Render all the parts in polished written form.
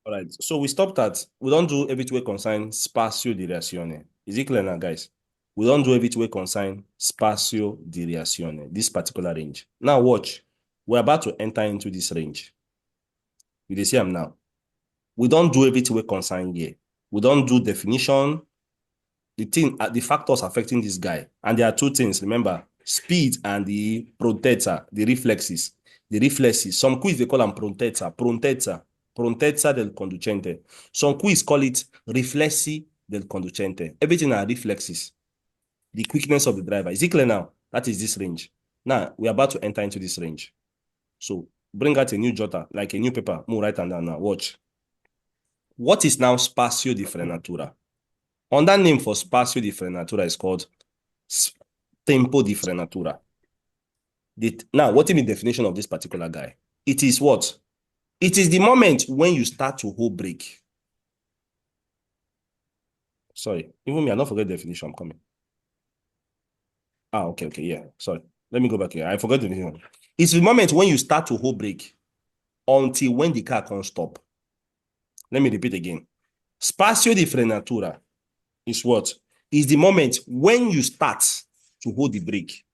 All right. So we stopped at we don't do everything we concern spatio di reazione. Is it clear now, guys? We don't do everything we concern spatio di reazione, this particular range. Now watch. We're about to enter into this range. You dey see am now. We don't do everything we concern here. We don't do definition, the factors affecting this guy. And there are two things, remember, speed and the prontezza, the reflexes. The reflexes. Some quiz they call them prontezza del conducente. Some quiz call it riflessi del conducente. Everything are reflexes. The quickness of the driver. Is it clear now? That is this range. Now, we're about to enter into this range. So, bring out a new jotter, like a new paper. Move right and down now. Watch. What is now spazio di frenatura? Another name for spazio di frenatura is called tempo di frenatura. Now, what is the definition of this particular guy? It is what? It is the moment when you start to hold brake. Sorry, even me, I don't forget the definition. I'm coming. Okay, yeah. Sorry. Let me go back here. I forgot the definition. It's the moment when you start to hold brake until when the car can't stop. Let me repeat again. Spazio di frenatura is what? Is the moment when you start to hold the brake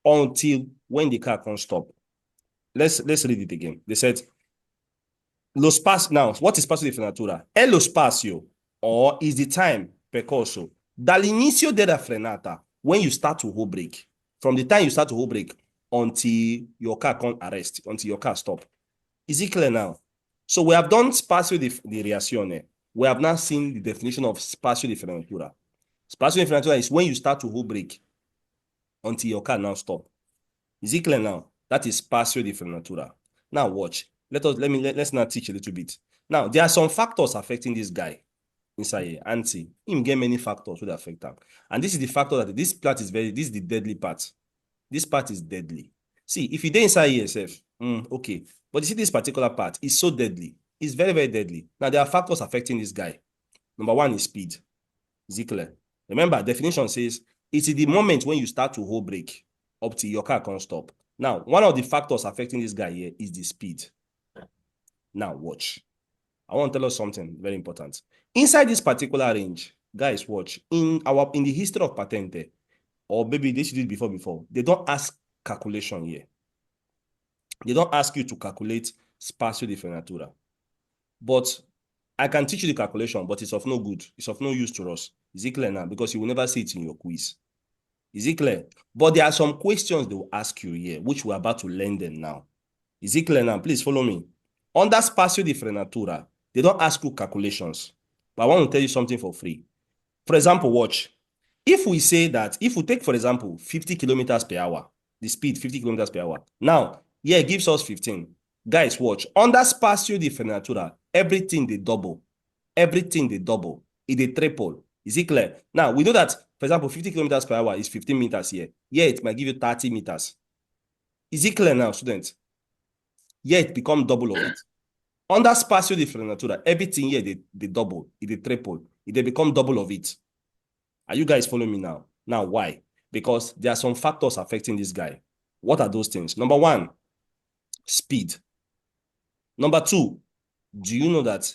until when the car can't stop. Let's read it again. They said, lo spazio, now, what is spazio di frenatura? È lo spazio, or is the time percorso dall'inizio della frenata, when you start to hold brake, from the time you start to hold brake until your car can't arrest, until your car stop. Is it clear now? So we have done spazio di reazione. We have now seen the definition of spazio di frenatura. Spazio di frenatura is when you start to hold brake until your car now stop. Is it clear now? That is spazio di frenatura. Now watch. Let's now teach a little bit. Now, there are some factors affecting this guy inside here. And see, him get many factors that affect him. And this is the factor that this part is this is the deadly part. This part is deadly. See, if you dey inside here yourself, okay. But you see this particular part is so deadly. It's very, very deadly. Now, there are factors affecting this guy. Number one is speed. Is it clear? Remember, definition says it's the moment when you start to hold brake up till your car can't stop. Now, one of the factors affecting this guy here is the speed. Now, watch. I want to tell us something very important. Inside this particular range, guys, watch. In the history of Patente, or maybe they should do it before, they don't ask calculation here. They don't ask you to calculate spazio di frenatura. But I can teach you the calculation, but it's of no good. It's of no use to us. Is it clear now? Because you will never see it in your quiz. Is it clear? But there are some questions they will ask you here, which we're about to learn them now. Is it clear now? Please follow me. Under spazio di frenatura, they don't ask you calculations. But I want to tell you something for free. For example, watch. If we say that, if we take, for example, 50 kilometers per hour, the speed 50 kilometers per hour. Now, yeah, it gives us 15. Guys, watch. Under spazio di frenatura, everything they double. Everything they double. It they triple. Is it clear? Now, we know that, for example, 50 kilometers per hour is 15 meters here. Yeah, it might give you 30 meters. Is it clear now, students? Yeah, it become double of it. Under spazio di frenatura, everything here, they double. It they triple. It they become double of it. Are you guys following me now? Now, why? Because there are some factors affecting this guy. What are those things? Number one, speed. Number two, do you know that,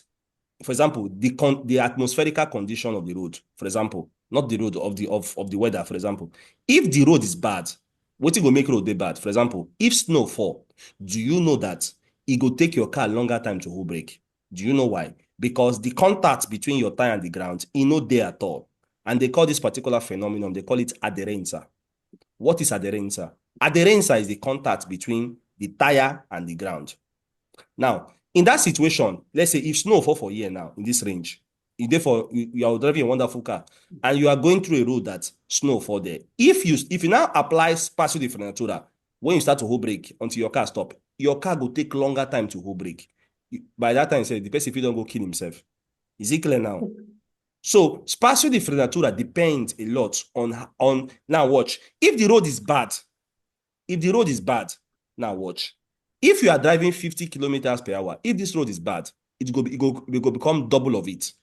for example, the atmospherical condition of the road, for example, not the road of the weather, for example, if the road is bad, what will make road bad? For example, if snow fall, do you know that it will take your car longer time to hold brake? Do you know why? Because the contact between your tire and the ground is not there at all. And they call this particular phenomenon, they call it adherenza. What is adherenza? Adherenza is the contact between the tire and the ground. Now, in that situation, let's say if snow fall for a year now, in this range, you are driving a wonderful car, and you are going through a road that snow fall there. If you now apply spazio di frenatura, when you start to hold brake until your car stop, your car will take longer time to hold brake. By that time, say the person, if he don't go kill himself. Is it clear now? So spazio di frenatura depends a lot on now watch. If the road is bad, now watch. If you are driving 50 kilometers per hour, if this road is bad, it will become double of it.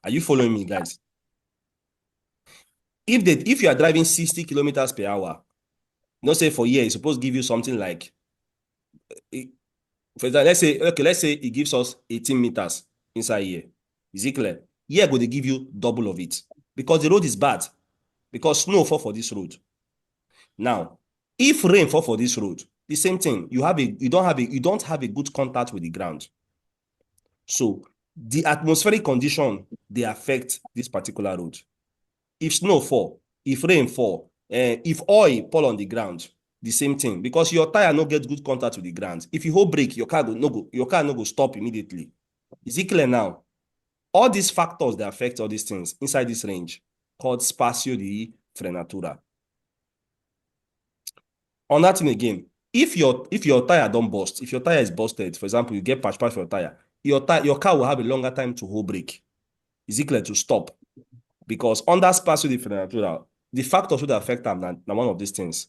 Are you following me, guys? If you are driving 60 kilometers per hour, not say for a year, it's supposed to give you something like For example, let's say it gives us 18 meters inside here. Is it clear? Here go they give you double of it because the road is bad. Because snow fall for this road. Now, if rain fall for this road, the same thing. You don't have a good contact with the ground. So the atmospheric condition they affect this particular road. If snow fall, if rain fall, if oil fall on the ground, the same thing because your tire no get good contact with the ground. If you hold brake, your car no go stop immediately. Is it clear now? All these factors that affect all these things inside this range called spatio di frenatura. On that thing again, if your tire don't burst, if your tire is busted, for example, you get patch for your tire, your car will have a longer time to hold brake. Is it clear to stop? Because under spatio di frenatura, the factors that affect them now one of these things.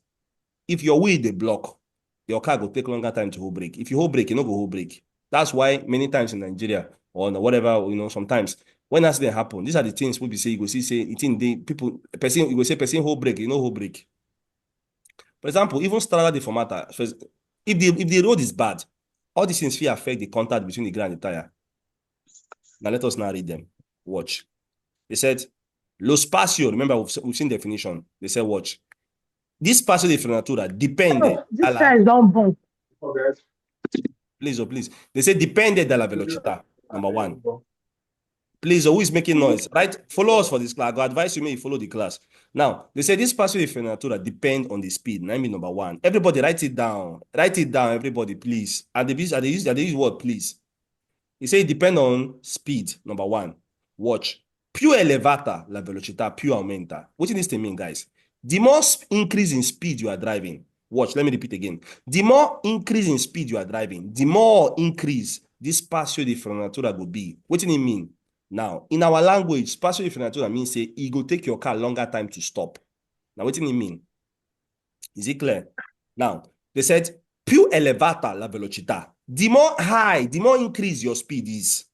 If your wheel they block, your car will take longer time to hold brake. If you hold brake, you no go hold brake. That's why many times in Nigeria or whatever, sometimes when accident happen, these are the things we be say, you go see, say, it in the people, person, you go say, person hold brake, you know, hold brake. For example, even standard deformator, if the road is bad, all these things will affect the contact between the ground and the tire. Now let us now read them. Watch. They said, lo spazio, remember we've seen definition. They said, watch. This spazio di frenatura dipende This guy is don't bump. Please, oh, please. They say dipende dalla velocità, number one. Please, who is making noise? Right? Follow us for this class. I go advise you may follow the class. Now, they say this spazio di frenatura depend on the speed. I mean, number one. Everybody write it down. Write it down, everybody, please. And they use word, please. They say it depend on speed, number one. Watch. Più elevata la velocità, più aumenta. What does this mean, guys? The more increase in speed you are driving, watch, let me repeat again. The more increase in speed you are driving, the more increase this spazio di frenatura will be. What does it mean? Now, in our language, spazio di frenatura means say it go take your car longer time to stop. Now, what does it mean? Is it clear? Now, they said, più elevata la velocità. The more high, the more increase your speed is.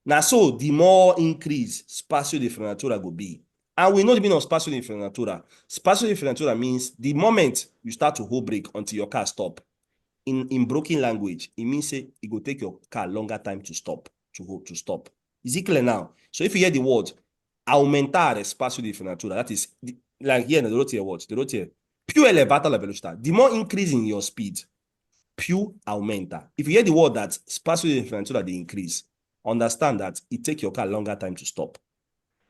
Now, so the more increase spazio di frenatura will be. And we know the meaning of spazio di frenatura. Spazio di frenatura means the moment you start to hold brake until your car stop. In broken language, it means say it will take your car longer time to stop, to stop. Is it clear now? So if you hear the word aumentare spazio di frenatura, that is like here, they wrote here what? They wrote here, più elevata la velocità. The more increase in your speed, più aumenta. If you hear the word that spazio di frenatura they increase, understand that it take your car longer time to stop.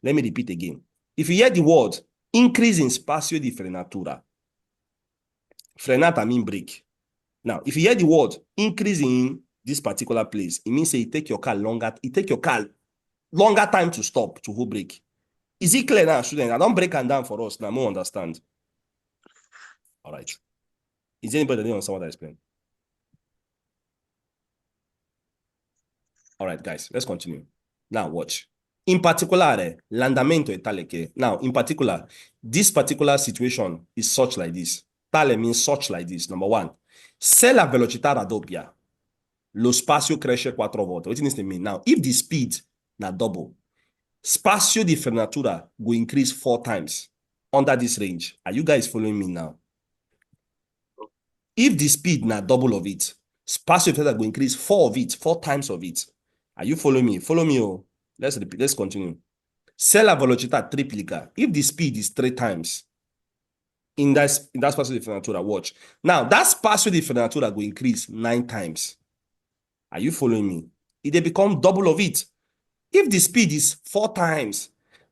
Let me repeat again. If you hear the word increase in spazio di frenatura, frenata mean brake. Now, if you hear the word increase in this particular place, it means say it take your car longer time to stop, to hold brake. Is it clear now, students? I don't break them down for us now. More understand. All right. Is there anybody that doesn't understand what I explained? All right, guys, let's continue. Now, watch. In particular, l'andamento è tale che. Now, in particular, this particular situation is such like this. Tale means such like this. Number one. Se la velocità raddoppia, lo spazio cresce 4 volte. What does this mean? Now, if the speed na double, spazio di frenatura will increase 4 times under this range. Are you guys following me now? If the speed na double of it, spazio di frenatura will increase 4 times of it. Are you following me? Follow me. Oh. Let's repeat. Let's continue. Se la velocità triplica, if the speed is 3 times, in that spazio di frenatura, watch. Now, that spazio di frenatura will increase 9 times. Are you following me? It will become double of it. If the speed is 4 times,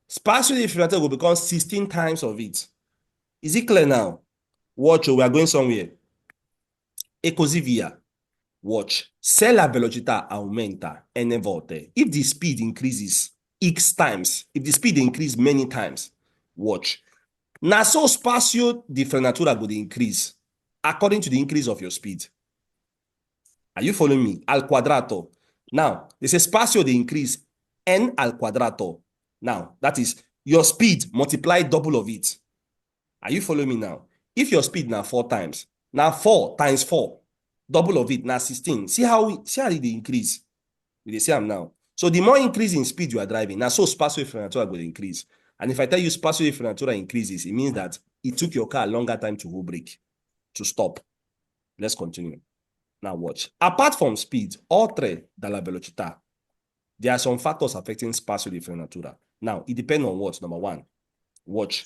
spazio di frenatura will become 16 times of it. Is it clear now? Watch, we are going somewhere. E così via. Watch. Se la velocità aumenta n volte, if the speed increases x times, if the speed increases many times, watch. Na so spazio di frenatura will increase according to the increase of your speed. Are you following me? Al quadrato. Now, they say spazio dey increase n al quadrato. Now, that is your speed multiply double of it. Are you following me now? If your speed now 4 times, now 4 times 4, double of it, now 16. See how it increase? You see them now. So the more increase in speed you are driving, now so spazio di frenatura will increase. And if I tell you spazio di frenatura increases, it means that it took your car a longer time to hold brake, to stop. Let's continue. Now watch. Apart from speed, oltre dalla velocità, there are some factors affecting spazio di frenatura. Now, it depends on what? Number one, watch.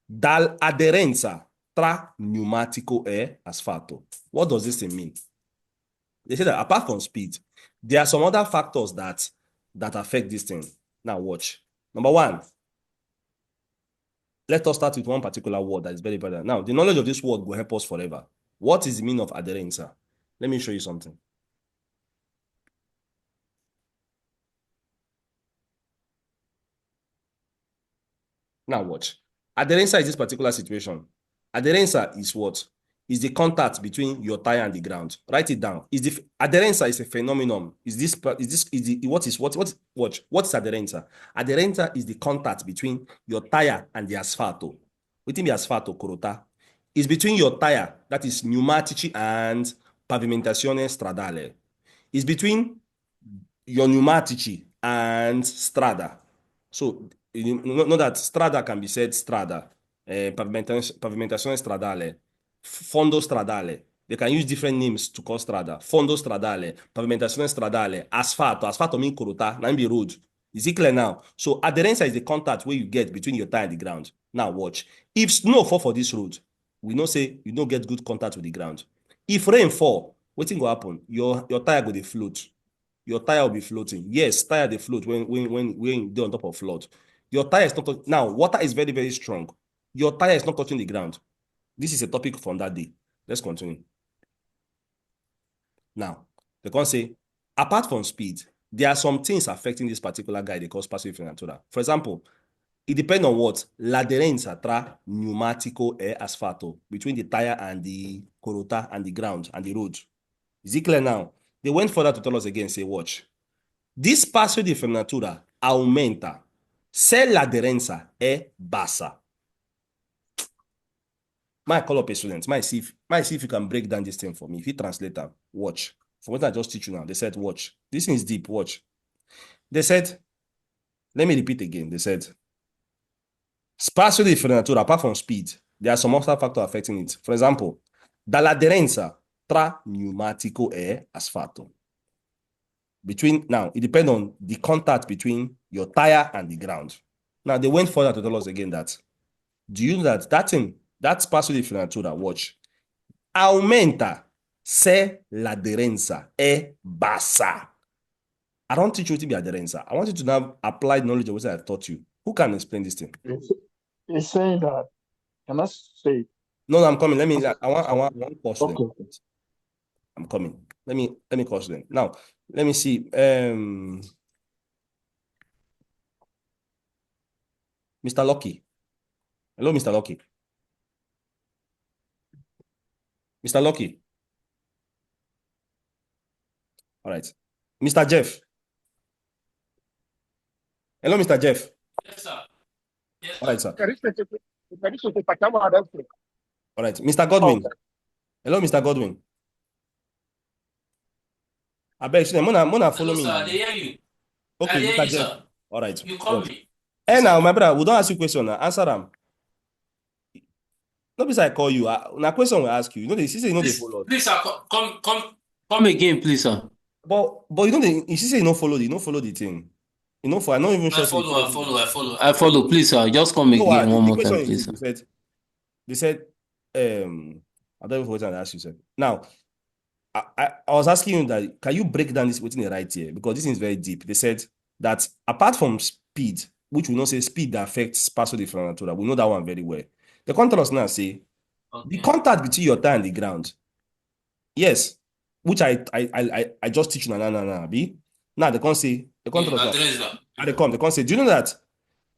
Dall'aderenza tra pneumatico e asfalto. What does this thing mean? They say that apart from speed, there are some other factors that affect this thing. Now watch. Number one, let us start with one particular word that is very important. Now, the knowledge of this word will help us forever. What is the meaning of aderenza? Let me show you something. Now watch. Aderenza is this particular situation. Aderenza is what? Is the contact between your tire and the ground. Write it down. Aderenza is a phenomenon. What is aderenza? Aderenza is the contact between your tire and the asfalto. Within the asfalto, corota, is between your tire, that is pneumatici, and pavimentazione stradale. Is between your pneumatici and strada. So you know that strada can be said strada, pavimentazione stradale, fondo stradale. They can use different names to call strada. Fondo stradale, pavimentazione stradale, asfalto. Asfalto means corota, not be road. Is it clear now? So aderenza is the contact where you get between your tire and the ground. Now watch. If snow fall for this road, we know say you don't get good contact with the ground. If rain fall, what thing will happen? Your tire go dey float. Your tire will be floating. Yes, tire they float when they're on top of flood. Your tire is not now. Water is very, very strong. Your tire is not touching the ground. This is a topic from that day. Let's continue. Now, they can say, apart from speed, there are some things affecting this particular guy they call spazio di frenatura. For example, it depends on what? L'aderenza tra pneumatico e asfalto, between the tire and the corota and the ground and the road. Is it clear now? They went further to tell us again, say, watch. This spazio di frenatura aumenta se l'aderenza è bassa. Might call up a student. Might see if you can break down this thing for me. If you translate that, watch. From what I just teach you now, they said, watch. This thing is deep, watch. They said, let me repeat again. They said, spazio di frenatura, apart from speed, there are some other factors affecting it. For example, dall'aderenza tra pneumatico e asfalto. Now, it depends on the contact between your tire and the ground. Now, they went further to tell us again that, do you know that spazio di frenatura, watch, aumenta se l'aderenza è bassa. I don't teach you to be aderenza. I want you to now apply knowledge of what I taught you. Who can explain this thing? It's saying that. Can I say? No, I'm coming. I want pause them. Okay. I'm coming. Let me pause them. Now, let me see. Mr. Lucky. Hello, Mr. Lucky. Mr. Lucky. All right. Mr. Jeff. Hello, Mr. Jeff. Yes, sir. Yes, All right, sir. All right. Mr. Godwin. Hello, Mr. Godwin. I beg you, Mona follow me. Sir, they hear you. Okay, hear Mr. you, Jeff. sir. All right. You call me. Hey, now, my brother, we don't ask you question. Answer them. No, because I call you. Now, question we ask you. You know, they say you know they follow. Please, sir, come again, please, sir. But you know, you say you don't follow the thing. You know, I don't even sure. I follow. Please, sir. Just come again one more time, please, sir. They said, I don't even know what I asked you, sir. Now, I was asking you that, can you break down this within the right here? Because this is very deep. They said that apart from speed, which we know say speed that affects spazio di frenatura, we know that one very well. The contrast now say, the contact between your tire and the ground. Yes, which I just teach you now, B. Now they can't say the contrast. They can't say, do you know that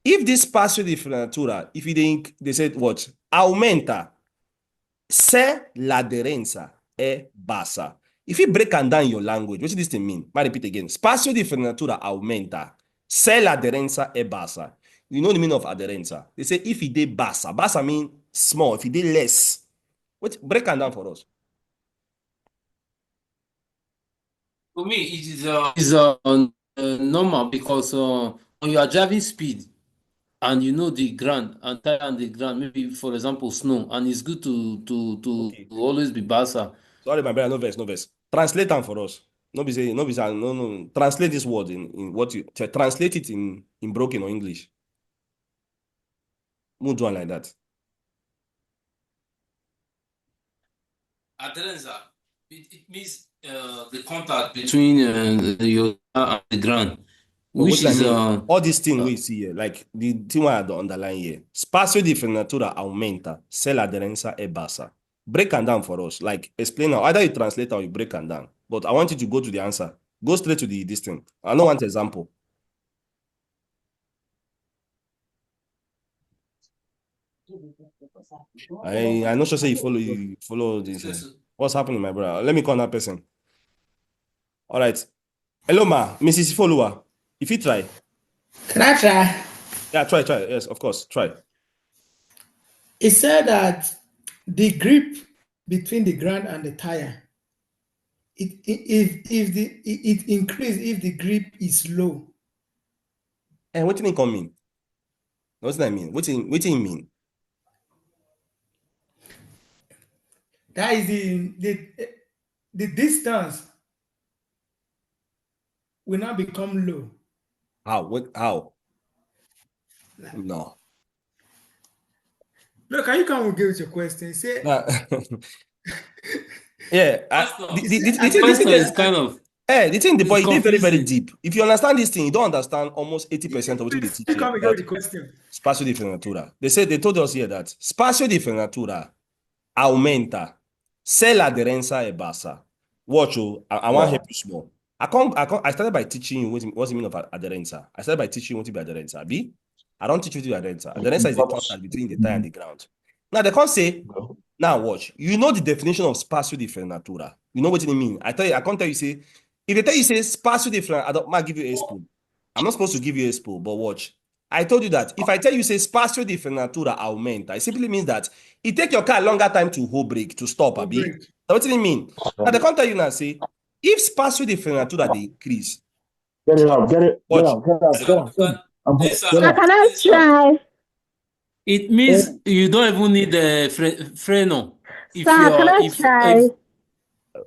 if this spazio di frenatura, if you think they said what? Aumenta se l'aderenza è bassa. If you break down your language, what does this thing mean? I repeat again. Spazio di frenatura aumenta se l'aderenza è bassa. You know the meaning of aderenza. They say if it is bassa. Bassa means small. If it is less. Break it down for us. For me, it is normal because when you are driving speed and you know the ground and tire on the ground, maybe for example snow, and it's good to always be bassa. Sorry, my brother, no verse. Translate them for us. No, translate this word in what you translate it in broken or English. We'll do one like that. Adrenza. It means the contact between your and the ground, But which what I is mean, all these things we see here, like the thing I had to underline here, spazio di frenatura aumenta se l'aderenza è bassa. Break them down for us. Like explain now. Either you translate or you break them down. But I want you to go to the answer. Go straight to this thing. I don't want example. I not sure say you follow this. What's happening, my brother? Let me call that person. All right. Hello, ma, Mrs. Follower. If you try. Can I try? Yeah, try. Yes, of course. Try. It said that the grip between the ground and the tire, it increase if the grip is low. And what do you mean? What does that mean? What do you mean? That is the distance will not become low. How? No. Look, can you come and give us your question? Say, yeah. the thing is kind of. The thing, the boy, it's very, very confusing. deep. If you understand this thing, you don't understand almost 80% of what they teach come and here. give the question. Spazio di frenatura. They told us here that spazio di frenatura aumenta se l'aderenza è bassa. Watch, I want to help you small. I started by teaching you what's the meaning of adherenza. I started by teaching you what to be adherenza. I don't teach you to be adherenza. Adherenza is the contact between the tire and the ground. Now they can't say, now watch. You know the definition of spazio di frenatura. You know what it mean. I can't tell you say, if they tell you say spazio di frenatura, I might give you a spoon. I'm not supposed to give you a spoon, but watch. I told you that if I tell you say spazio di frenatura aumenta, it simply means that it take your car longer time to hold brake, to stop, abi. What do you mean? Now they can't tell you now say, if spazio di frenatura they increase. Get it out. Can I try? It means you don't even need a freno. Sir, can I try?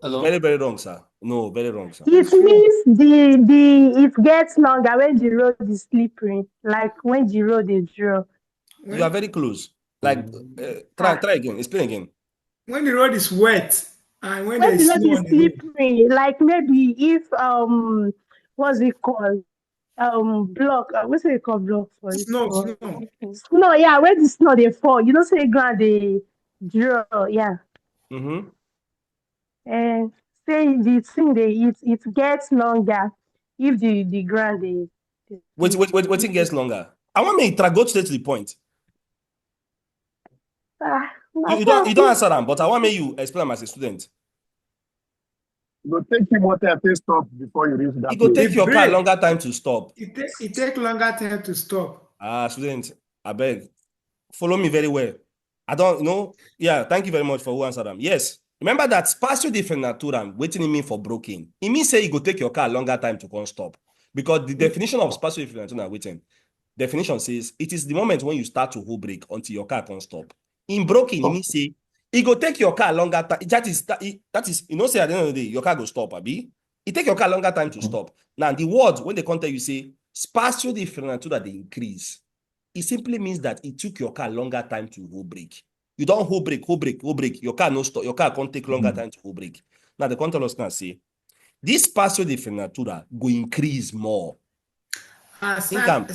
Hello? Very, very wrong, sir. No, very wrong, sir. It means it gets longer when the road is slippery, like when the road is dry. You are very close. Like, try again. Explain again. When the road is wet and when the there is road snow is on the road. slippery, like maybe if what's it called? Block. What's it called? Block for it? Snow. No, yeah, when the snow they fall, you don't say ground they draw, yeah. Mm-hmm. And say the thing it gets longer if the ground is. Wait, it gets longer. I want me to go straight to the point. You don't answer them, but I want me you explain as a student. It will take you more time to stop before you reach that. It will take your car longer time to stop. It take longer time to stop. Student, I beg. Follow me very well. I don't know. Yeah, thank you very much for who answered them. Yes. Remember that spazio di frenatura, waiting mean for broken. It means say it will take your car longer time to come stop. Because the definition of spazio di frenatura waiting, definition says it is the moment when you start to hold brake until your car can stop. In broken, it means say it will take your car longer time. That is, you know, say at the end of the day, your car will stop, abi? It take your car longer time to stop. Now, the words, when they contact you say, spazio di frenatura, they increase. It simply means that it took your car longer time to hold brake. You don't hold brake. Your car no stop. Your car can't take longer time to hold brake. Now, the control us now say, this spazio di frenatura go increase more. I come.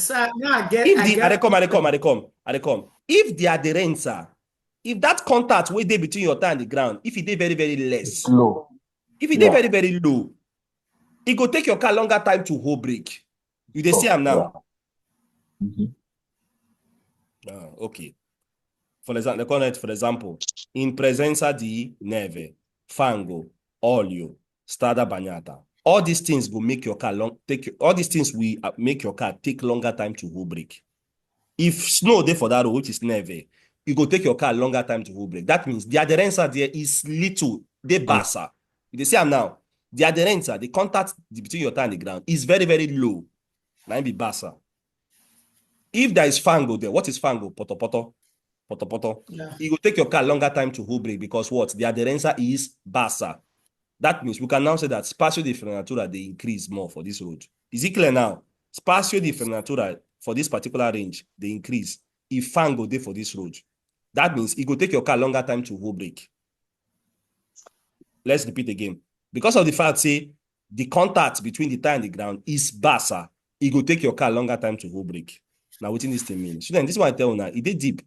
If the adherenza, if that contact way there between your tire and the ground, if it is very, very less, low. If it is very, very low, it go take your car longer time to hold brake. You dey see am now. Okay. For example, in presenza di neve, fango, olio, strada bagnata. All these things will make your car make your car take longer time to hold brake. If snow there for that road, which is neve, it go take your car longer time to hold brake. That means the adherenza there is little, they bassa. You see am now. The adherenza, the contact between your tire and the ground is very, very low. Now be bassa. If there is fango there, what is fango? Poto. Yeah. It will take your car longer time to hold brake because what? The adherenza is bassa. That means we can now say that spazio di frenatura they increase more for this road. Is it clear now? Spazio di frenatura for this particular range they increase if fan go there for this road. That means it will take your car longer time to hold brake. Let's repeat again. Because of the fact, say, the contact between the tire and the ground is bassa, it will take your car longer time to hold brake. Now, within this 10 minutes. Student, this is what I tell you now. It did deep.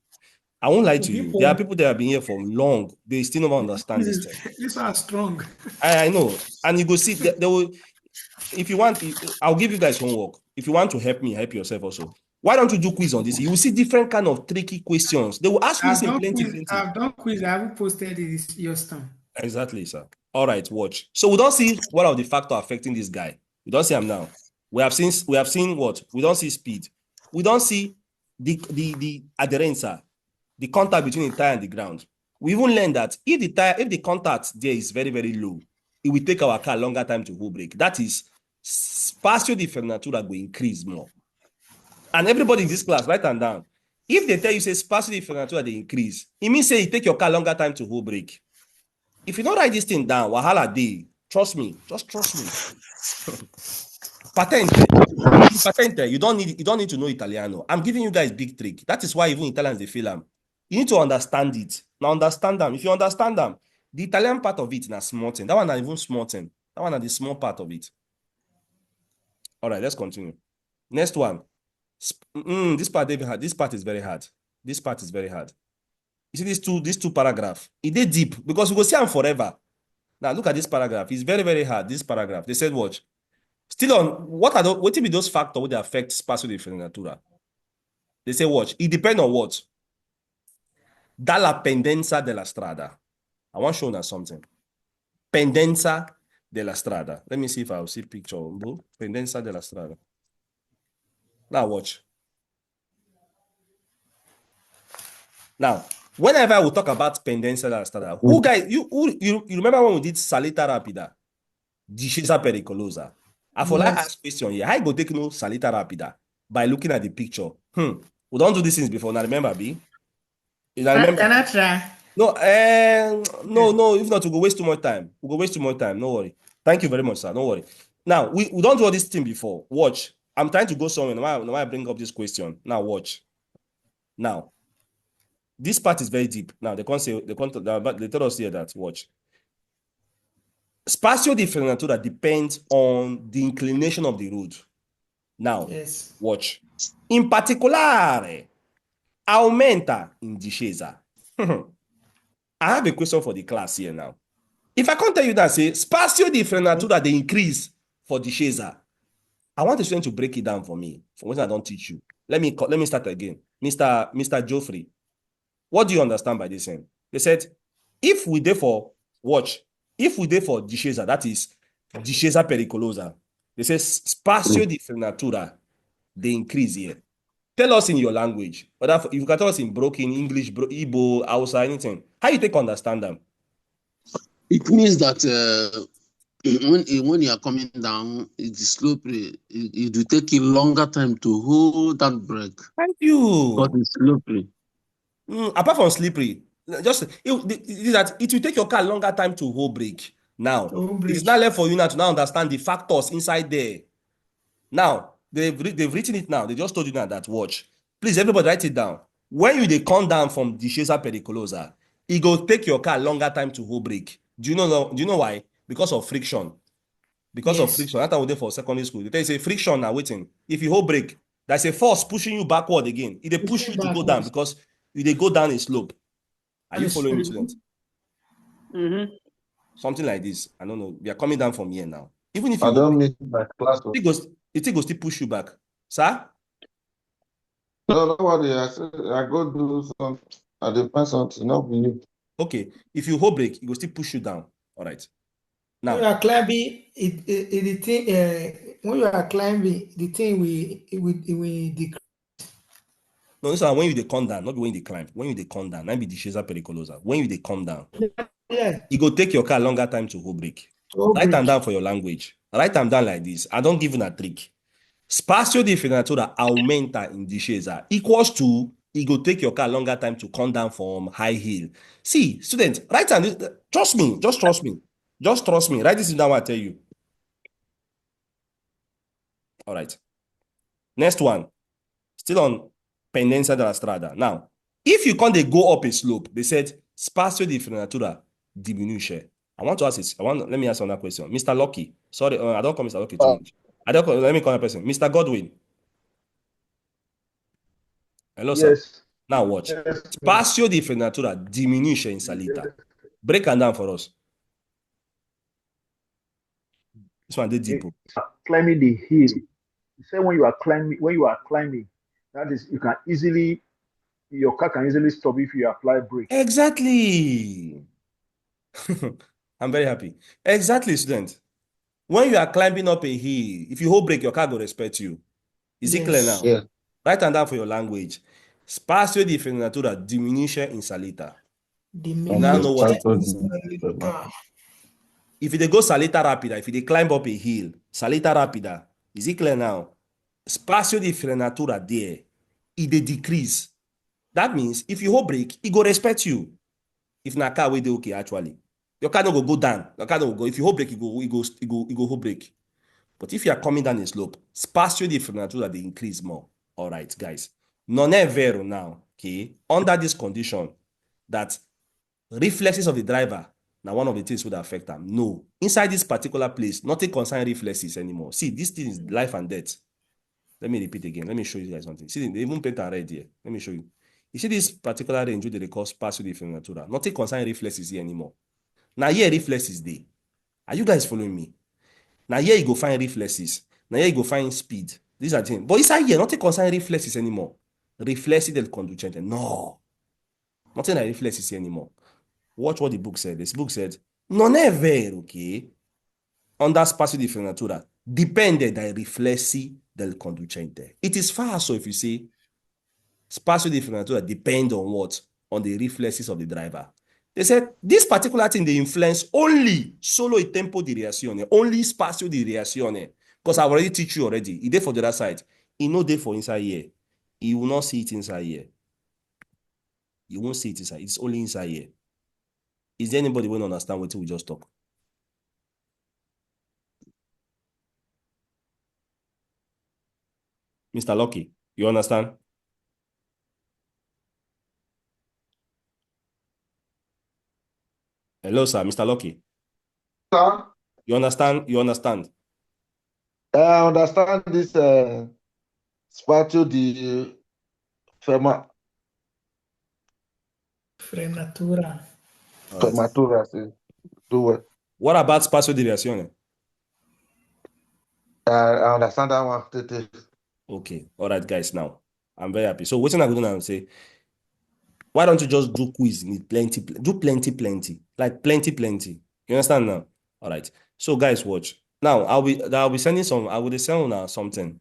I won't lie to you. There are people that have been here for long. They still don't understand this thing. These are strong. I know. And you go see, they will, if you want, I'll give you guys homework. If you want to help me, help yourself also. Why don't you do quiz on this? You will see different kind of tricky questions. They will ask you plenty. I've done quiz. I haven't posted it your stamp. Exactly, sir. All right, watch. So we don't see what are the factors affecting this guy. We don't see him now. We have seen what? We don't see speed. We don't see the adherence, the contact between the tire and the ground. We even learned that if the contact there is very, very low, it will take our car longer time to hold brake. That is spazio di frenatura will increase more. And everybody in this class, write them down. If they tell you say spazio di frenatura they increase, it means say it take your car longer time to hold brake. If you don't write this thing down, wahala day. Trust me, just trust me. Patente, you don't need to know Italiano. I'm giving you guys big trick. That is why even Italians they feel them. You need to understand it. Now understand them. If you understand them, the Italian part of it is a small thing. That one is even small thing. That one is the small part of it. All right, let's continue. Next one. This part is very hard. This part is very hard. You see these two paragraphs. It is deep because we go see them forever. Now look at this paragraph. It's very, very hard. This paragraph. They said, watch. Still on what will be those factors that affect spazio di frenatura? They say, watch. It depends on what? Dalla pendenza della strada. I want to show you something. Pendenza della strada. Let me see if I'll see picture. Pendenza della strada. Now watch. Now, whenever we talk about pendenza della strada, you remember when we did salita rapida, discesa pericolosa? I for like ask question here. How you go take no salita rapida by looking at the picture? We don't do these things before. Now remember, B. Can I try? No, no. If not, we'll go waste too much time. We'll go waste too much time. No worry. Thank you very much, sir. No worry. Now we don't do all this thing before. Watch. I'm trying to go somewhere. Now I bring up this question. Now watch. Now. This part is very deep. Now they tell us here that watch. Spazio di frenatura depends on the inclination of the road. Now, watch. In particolare, aumenta in discesa. I have a question for the class here now. If I can't tell you that, say spazio di frenatura they increase for discesa, I want the student to break it down for me. For what I don't teach you. Let me start again, Mr. Geoffrey. What do you understand by this thing? They said, if we therefore discesa, that is discesa pericolosa, they say spazio di frenatura, they increase here. Tell us in your language, whether if you can tell us in broken English, Igbo, Hausa, anything. How you take understand them? It means that when you are coming down, it is slippery. It will take you longer time to hold that brake. Thank you. Because it's slippery. Apart from slippery, just it will take your car longer time to hold brake. Now, it's not left for you now to now understand the factors inside there. Now, they've written it now. They just told you now that watch. Please, everybody write it down. When they come down from discesa pericolosa, it will take your car longer time to hold brake. Do you know why? Because of friction. Because of friction. That's how we did for secondary school. They say friction now waiting. If you hold brake, there's a force pushing you backward again. It they push you to go down because they go down a slope. Are you following me, students? Something like this. I don't know. We are coming down from here now. Even if I don't meet my class. It goes still push you back. Sir? No, nobody. I go do something. I depend something, not you. Okay. If you hold brake, it will still push you down. All right. Now when you are climbing, when you are climbing, the thing we decrease. No, this is when you come down, not when you climb. When you come down, not be discesa pericolosa. When you come down, it will take your car longer time to hold brake. Write them down for your language. Write them down like this. I don't give you a trick. Spazio di frenatura aumenta in discesa equals to it will take your car longer time to come down from high hill. See, students, write down this. Trust me, just trust me. Just trust me. Write this down what I tell you. All right. Next one. Still on pendenza della strada. Now, if you can't go up a slope, they said spazio di frenatura diminuisce. I want to ask this. Let me ask another question. Mr. Lucky. Sorry, I don't call Mr. Lucky too much. Let me call a person. Mr. Godwin. Hello, sir. Yes. Now watch. Yes. Spazio di frenatura diminuisce in salita. Break it down for us. This one did deep. Climbing the hill. You say when you are climbing, that is, your car can easily stop if you apply brake. Exactly. I'm very happy. Exactly, student. When you are climbing up a hill, if you hold brake, your car will respect you. Is it clear now? Yeah. Write it down for your language. Spazio di frenatura diminuisce in salita. You now know what it means. If they go salita rapida, if they climb up a hill, salita rapida, is it clear now? Spazio di frenatura there, it dey decrease. That means if you hold brake, it go respect you. If na car wey dey okay, actually, your car no go down. Your car no go go. If you hold brake, it go hold brake. But if you are coming down a slope, spazio di frenatura dey increase more. All right, guys. Non è vero now, okay? Under this condition, that reflexes of the driver now one of the things would affect them. No. Inside this particular place, nothing concerns reflexes anymore. See, this thing is life and death. Let me repeat again. Let me show you guys something. See, they even paint and red here. Let me show you. You see this particular range where they call spazio di frenatura. Nothing concerns reflexes here anymore. Now here reflexes there. Are you guys following me? Now here you go find reflexes. Now here you go find speed. These are things. But inside here, nothing concerns reflexes anymore. Riflessi del conducente. No. Nothing like reflexes here anymore. Watch what the book said. This book said, non è vero che under spazio di frenatura dipende dai riflessi del conducente. It is falso if you say spazio di frenatura depend on what? On the reflexes of the driver. They said this particular thing they influence only solo il tempo di reazione, only spazio di reazione. Because I already teach you already. It there for the other side. It no there for inside here. You will not see it inside here. You won't see it inside. It's only inside here. Is there anybody who don't understand what we just talk? Mr. Lucky, you understand? Hello, sir, Mr. Lucky. Sir, You understand? You understand? I understand this spatio di Frenatura. fermatura. Do it. What about spazio di reazione? I understand that one. Okay, all right, guys. Now I'm very happy. So, what's I'm going to say? Why don't you just do quiz? Need plenty, do plenty, like plenty. You understand now? All right. So, guys, watch. Now I'll be sending some. I will send now something,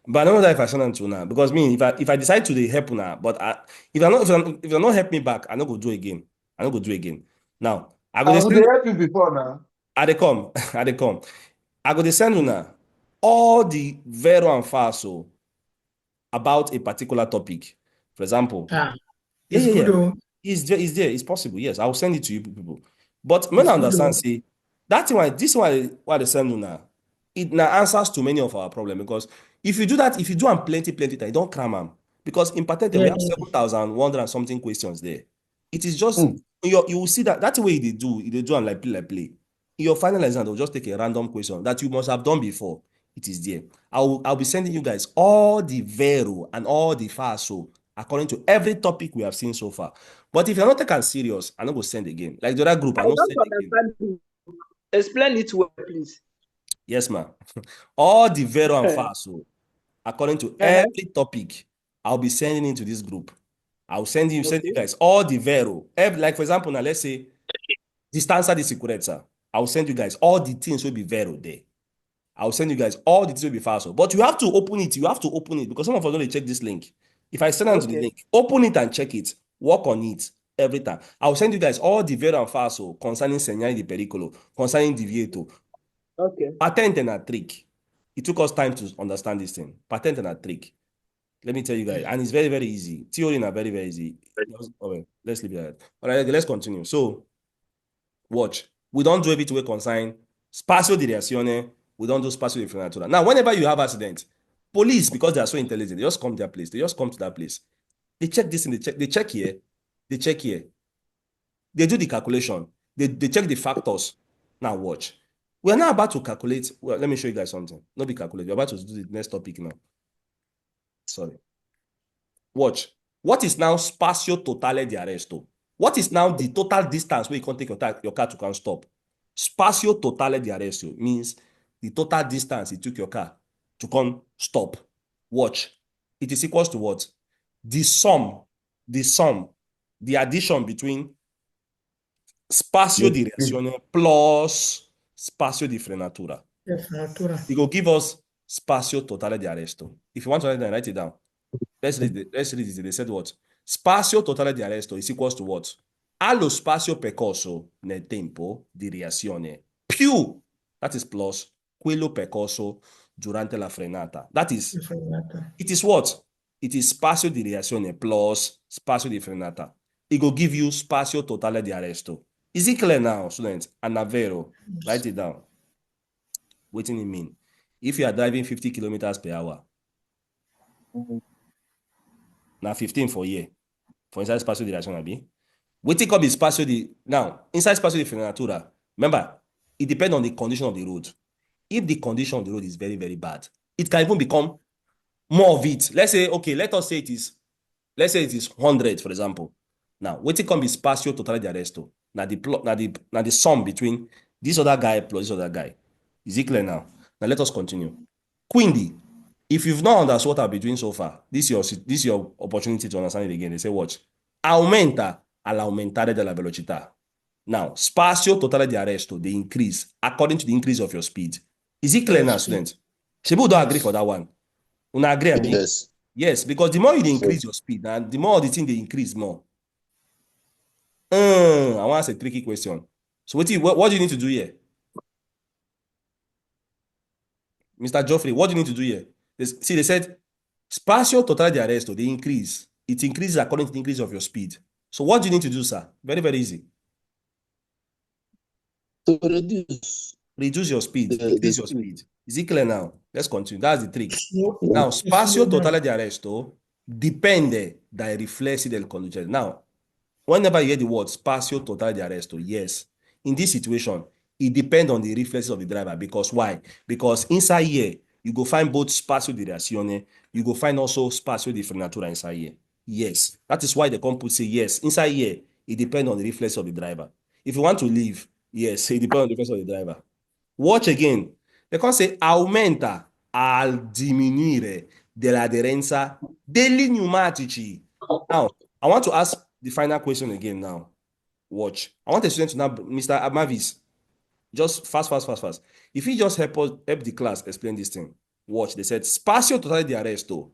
but I don't know that if I send them to now because me if I decide to help now, but if you're not help me back, I not go do again. I not go do again. Now I go. I would help you before now. I they come. I they come. I go to send you now all the vero and falso about a particular topic. For example, It's good. Oh. It's there. It's possible. Yes, I will send it to you people. But when I understand, see that thing, this one, what they send you now, it now answers to many of our problems because if you do that, if you do them plenty time, you don't cram them because in Patente we have 7,100 and something questions there. It is just you will see that's the way they do them like play. In your final exam, they'll just take a random question that you must have done before. It is there. I'll be sending you guys all the vero and all the falso according to every topic we have seen so far. But if you're not taking serious, I'm not going to send again. Like the other group, I'm not sending again. Explain it well, please. Yes, ma'am. All the vero and falso according to every topic, I'll be sending into this group. I'll send you guys all the vero. Like for example, now let's say Distanza di sicurezza. I'll send you guys all the things will be vero there. I'll send you guys all the things will be falso. But you have to open it. You have to open it because some of us don't check this link. If I send them to the link, open it and check it. Work on it every time. I'll send you guys all the vero and falso concerning segnali di pericolo, concerning divieto. Okay. Patente and a trick. It took us time to understand this thing. Patente and a trick. Let me tell you guys. And it's very, very easy. Theory is very, very easy. Okay, let's leave it at that. All right, let's continue. So, watch. we don't do everything we consign spazio di reazione, we don't do spazio di frenatura. Now, whenever you have accident, police, because they are so intelligent, they just come to their place, they just come to that place. They check this and they check here, they check here. They do the calculation, they check the factors. Now watch. We are now about to calculate. Well, let me show you guys something. Not be calculate. We're about to do the next topic now. Sorry. Watch. What is now spazio totale di arresto? What is now the total distance where you can take your car to can stop? Spazio totale di arresto means the total distance it took your car to come stop. Watch. It is equals to what? The sum, the addition between spazio di reazione plus spazio di frenatura. It will give us spazio totale di arresto. If you want to write it down. Let's read it. They said what? Spazio totale di arresto is equals to what? Allo spazio percorso nel tempo di reazione più, that is plus, quello percorso durante la frenata. That is, it is what? It is spazio di reazione plus spazio di frenata. It will give you spazio totale di arresto. Is it clear now, students? Anavero, write it down. What do you mean? If you are driving 50 kilometers per hour, now 15 for year, for inside spazio di reazione, abi? Waiting come is spazio di, now, inside spazio di frenatura, remember, it depends on the condition of the road. If the condition of the road is very, very bad, it can even become more of it. Let's say, okay, let us say it is 100, for example. Now, waiting come is spazio totale di arresto. Now the sum between this other guy plus this other guy. Is it clear now? Now let us continue. Quindi, if you've not understood what I've been doing so far, this is your opportunity to understand it again. They say, watch. Aumenta all'aumentare della velocità. Now, spazio totale di arresto, they increase according to the increase of your speed. Is it clear now, students? Shebu don't agree for that one. Una agree, abi? Yes. Yes, because the more you increase your speed, and the more the thing they increase more. I want to ask a tricky question. So what do you need to do here? Mr. Geoffrey, what do you need to do here? See, they said, spazio totale di arresto, they increase. It increases according to the increase of your speed. So what do you need to do, sir? Very, very easy. To reduce. Reduce your speed. Increase your speed. Is it clear now? Let's continue. That's the trick. Now, spazio totale di arresto dipende dai riflessi del conducente. Now, whenever you hear the word spazio totale di arresto, yes, in this situation, it depends on the reflexes of the driver. Because why? Because inside here, you go find both spazio di reazione, you go find also spazio di frenatura inside here. Yes, that is why the company say yes. Inside here, it depends on the reflex of the driver. If you want to leave, yes, it depends on the reflex of the driver. Watch again. They can say aumenta al diminuire dell'aderenza degli pneumatici. Now, I want to ask the final question again now. Watch. I want a student to now, Mr. Mavis, just fast. If you just help the class explain this thing. Watch. They said spazio totale di arresto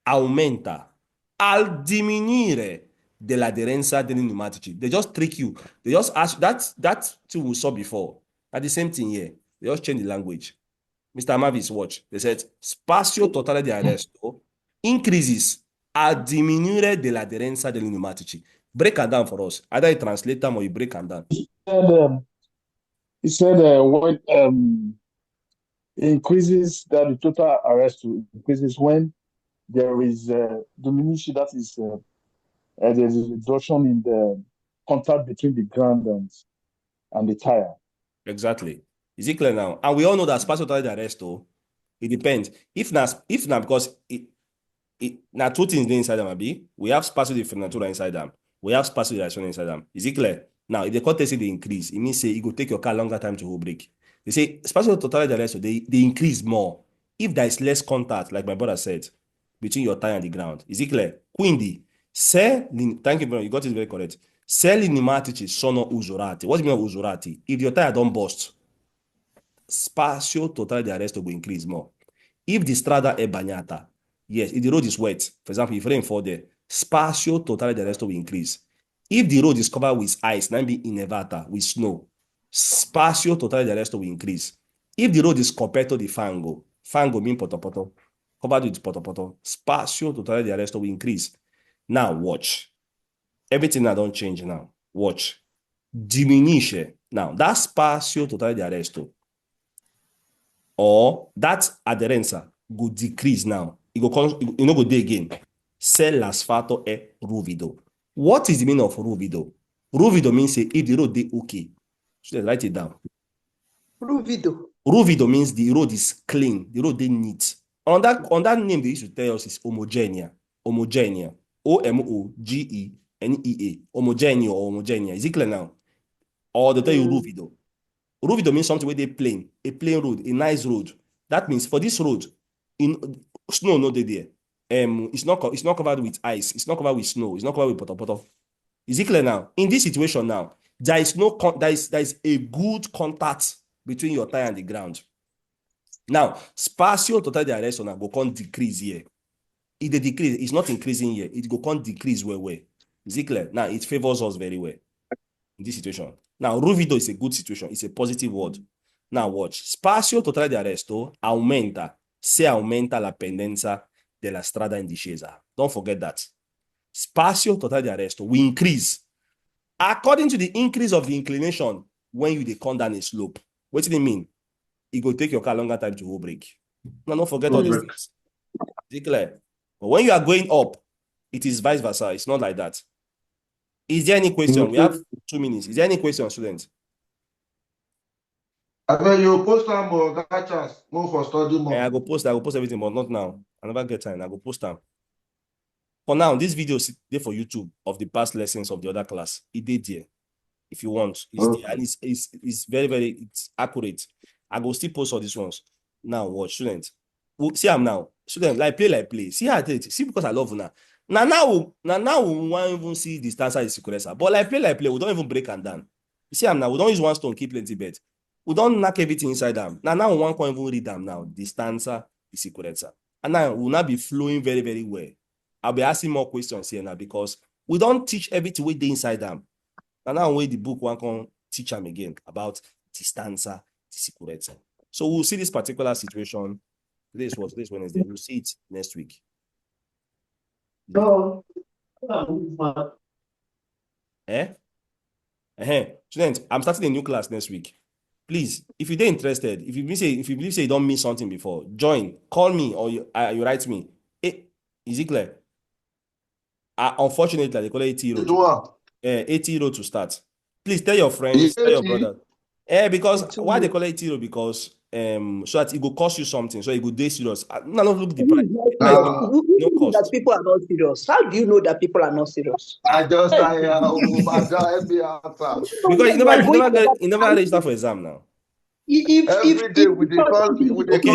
aumenta al diminuire dell'aderenza degli pneumatici. They just trick you. They just ask that thing we saw before. At the same thing here. They just change the language. Mr. Mavis, watch. They said spazio totale di arresto increases al diminuire dell'aderenza degli pneumatici. Break them down for us. Either you translate them or you break them down. He said when increases that the total arrest increases when there is diminution, that is there's a reduction in the contact between the ground and the tire. Exactly. Is it clear now? And we all know that spazio totale di arresto, it depends. If not because now two things inside them, abi. We have spazio di frenatura inside them. We have spazio di reazione inside them. Is it clear? Now, if the context say they increase, it means say it will take your car longer time to hold brake. They say spazio totale di arresto, they increase more if there is less contact, like my brother said, between your tire and the ground. Is it clear? Quindi, thank you, brother. You got it very correct. Se gli pneumatici sono usurati. What do you mean usurati? If your tire don't burst, spazio totale di arresto will increase more. If the strada è bagnata, yes, if the road is wet, for example, if rain fall there, spazio totale di arresto will increase. If the road is covered with ice, that be innevata, with snow, spazio totale di arresto will increase. If the road is coperto di fango mean potopoto, covered with potopoto, spazio totale di arresto will increase. Now, watch. Everything now don't change now. Watch. Diminuisce Now, that spatio totale di arresto or that aderenza go decrease now. It go no go dey again. Se l'asfalto è ruvido. What is the meaning of ruvido? Ruvido means say if the road dey okay. So let's write it down. Ruvido. Ruvido means the road is clean, the road dey neat. On that name they used to tell us is homogenea. Homogenea. Homogenea. Homogenea or homogenea. Is it clear now? Or they tell you ruvido. Ruvido means something where they plain, a plain road, a nice road. That means for this road, in snow no dey there. It's not covered with ice. It's not covered with snow. It's not covered with poto. Is it clear now? In this situation now, there is a good contact between your tire and the ground. Now, spatio totale di arresto now go come decrease here. If they decrease, it's not increasing here. It go come decrease where. Is it clear? Now, it favors us very well in this situation. Now, ruvido is a good situation. It's a positive word. Now, watch. Spazio totale di arresto aumenta se aumenta la pendenza della strada in discesa. Don't forget that. Spazio totale di arresto will increase according to the increase of the inclination when you dey come down a slope. What do they mean? It go take your car longer time to hold brake. No, don't forget all these things. Is it clear? But when you are going up, it is vice versa. It's not like that. Is there any question? We have 2 minutes. Is there any question, students? I mean, you post them or that chance, more for study more. I go post everything, but not now. I never get time. I go post them. For now, this video is there for YouTube of the past lessons of the other class. It did there. If you want, it's there, and it's very, very accurate. I go still post all these ones. Now, watch, students. See, I'm now. Students, like play. See how I did it. See, because I love now. Now we won't even see Distanza and sicurezza. But like play, we don't even break and down. You see, I'm now. We don't use one stone, keep plenty bed. We don't knock everything inside them. Now we won't even read them now. Distanza, sicurezza. And now we will not be flowing very, very well. I'll be asking more questions here now because we don't teach everything with the inside them. And now the book one can teach them again about Distanza, sicurezza. So we'll see this particular situation. This Wednesday. We'll see it next week. Students, I'm starting a new class next week. Please, if you're interested, if you believe you don't miss something before, join. Call me or you write me. Is it clear? Unfortunately, they call it 80 euro. 80 euro to start. Please tell your friends, tell your brother. Because why they call it 80 euro? Because so that it will cost you something, so it will be serious. No, look the price. No cost. That people are not serious. How do you know that people are not serious? Because you never register for exam now. If every day with the okay,